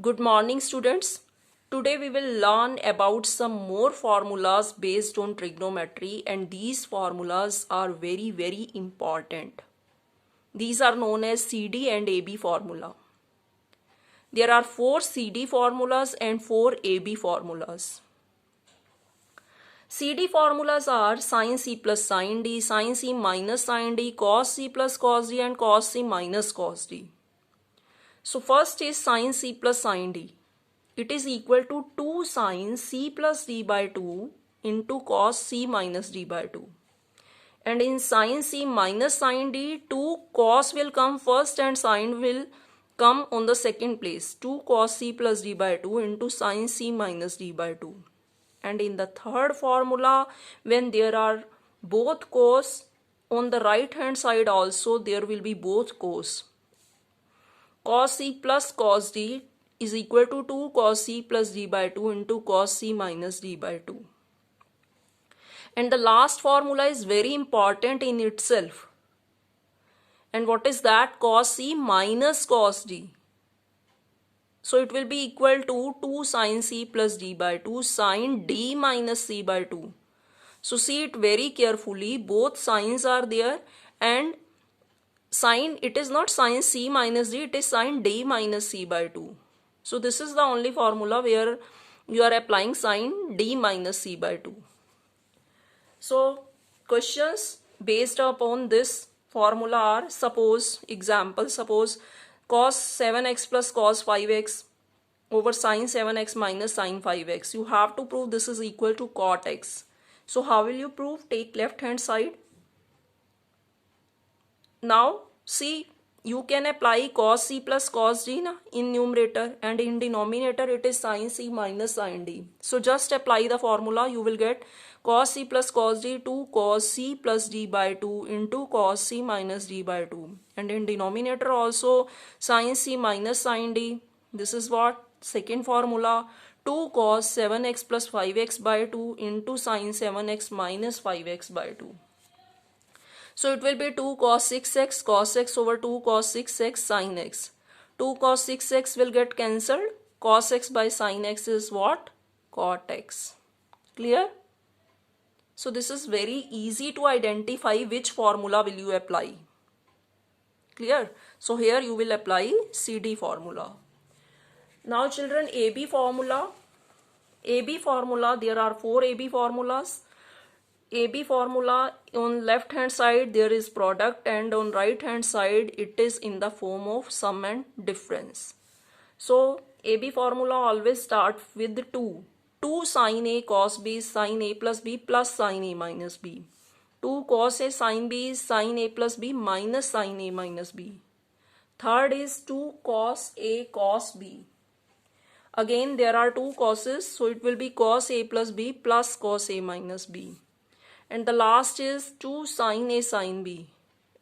Good morning, students. Today we will learn about some more formulas based on trigonometry, and these formulas are very important. These are known as CD and AB formula. There are 4 CD formulas and 4 AB formulas. CD formulas are sin C plus sin D, sin C minus sin D, cos C plus cos D, and cos C minus cos D. So first is sin C plus sin D. It is equal to 2 sin C plus D by 2 into cos C minus D by 2. And in sin C minus sin D, 2 cos will come first and sin will come on the second place. 2 cos C plus D by 2 into sin C minus D by 2. And in the third formula, when there are both cos, on the right hand side also there will be both cos. Cos C plus cos D is equal to 2 cos C plus D by 2 into cos C minus D by 2. And the last formula is very important in itself. And what is that? Cos C minus cos D. So it will be equal to 2 sin C plus D by 2 sin D minus C by 2. So see it very carefully. Both signs are there, and sin, it is not sin C minus D, it is sin D minus C by 2. So this is the only formula where you are applying sin D minus C by 2. So questions based upon this formula are, suppose cos 7x plus cos 5x over sin 7x minus sin 5x. You have to prove this is equal to cot x. So how will you prove? Take left hand side. Now see, you can apply cos C plus cos D in numerator, and in denominator it is sin C minus sin D. So just apply the formula. You will get cos C plus cos D 2 cos C plus D by 2 into cos C minus D by 2. And in denominator also sin C minus sin D. This is what? Second formula. 2 cos 7x plus 5x by 2 into sin 7x minus 5x by 2. So it will be 2 cos 6x cos x over 2 cos 6x sin x. 2 cos 6x will get cancelled. Cos x by sin x is what? Cot x. Clear? So this is very easy to identify which formula will you apply. Clear? So here you will apply CD formula. Now children, AB formula. AB formula, there are 4 AB formulas. AB formula, on left hand side there is product, and on right hand side it is in the form of sum and difference. So AB formula always start with 2. 2 sin A cos B is sin A plus B plus sin A minus B. 2 cos A sin B is sin A plus B minus sin A minus B. Third is 2 cos A cos B. Again there are 2 causes, so it will be cos A plus B plus cos A minus B. And the last is 2 sin A sin B.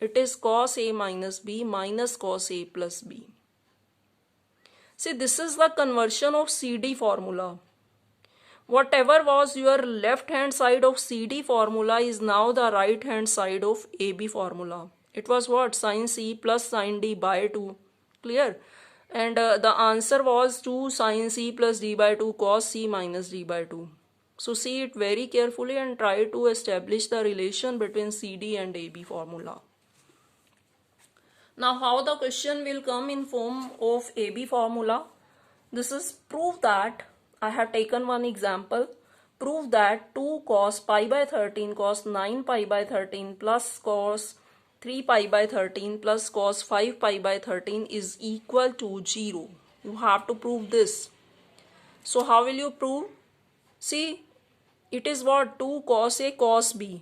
It is cos A minus B minus cos A plus B. See, this is the conversion of CD formula. Whatever was your left hand side of CD formula is now the right hand side of AB formula. It was what? Sin C plus sin D by 2. Clear? And the answer was 2 sin C plus D by 2 cos C minus D by 2. So see it very carefully and try to establish the relation between CD and AB formula. Now how the question will come in form of AB formula? This is prove that, I have taken one example. Prove that 2 cos pi by 13 cos 9 pi by 13 plus cos 3 pi by 13 plus cos 5 pi by 13 is equal to 0. You have to prove this. So how will you prove? See, it is what? 2 cos A cos B.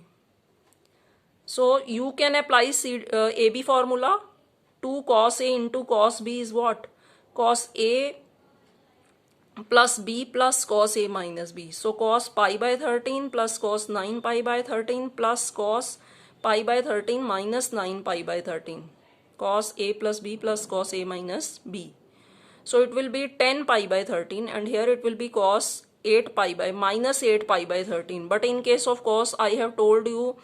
So you can apply AB formula. 2 cos A into cos B is what? Cos A plus B plus cos A minus B. So cos pi by 13 plus cos 9 pi by 13 plus cos pi by 13 minus 9 pi by 13. Cos A plus B plus cos A minus B. So it will be 10 pi by 13, and here it will be cos 8 pi by minus 8 pi by 13. But in case of cos, I have told you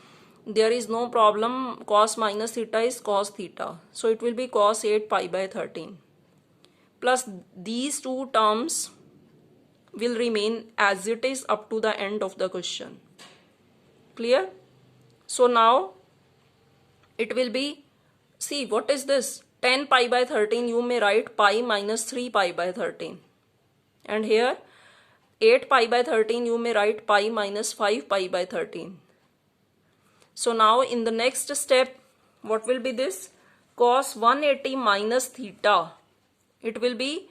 there is no problem. Cos minus theta is cos theta. So it will be cos 8 pi by 13 plus these two terms will remain as it is up to the end of the question. Clear? So now it will be, see what is this, 10 pi by 13, you may write pi minus 3 pi by 13, and here 8 pi by 13 you may write pi minus 5 pi by 13. So now in the next step, what will be this? Cos 180 minus theta. It will be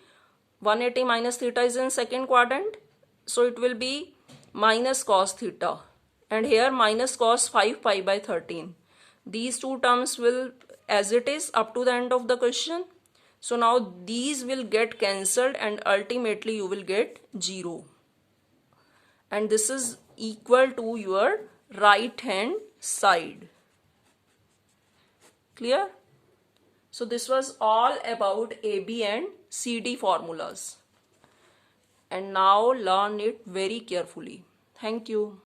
180 minus theta is in second quadrant, so it will be minus cos theta, and here minus cos 5 pi by 13. These two terms will as it is up to the end of the question. So now these will get cancelled and ultimately you will get 0. And this is equal to your right hand side. Clear? So this was all about AB and CD formulas. And now learn it very carefully. Thank you.